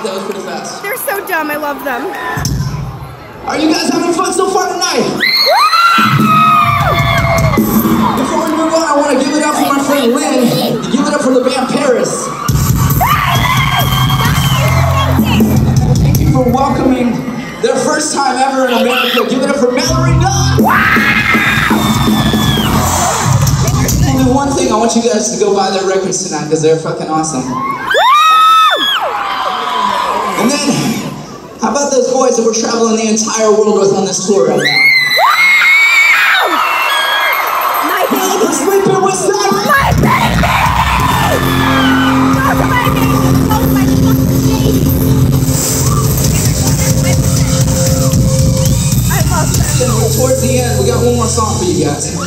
That was pretty fast. They're so dumb, I love them. Are you guys having fun so far tonight? Before we move on, I want to give it up for my friend Lynn. Give it up for the band Paris. Thank you for welcoming their first time ever in America. Give it up for Mallory Dunn. Only one thing, I want you guys to go buy their records tonight because they're fucking awesome. And then, how about those boys that we're traveling the entire world with on this tour right now? My baby! We're sleeping with Simon! My baby! Those are my babies! Those are my fucking babies! I love them. Towards the end, we got one more song for you guys.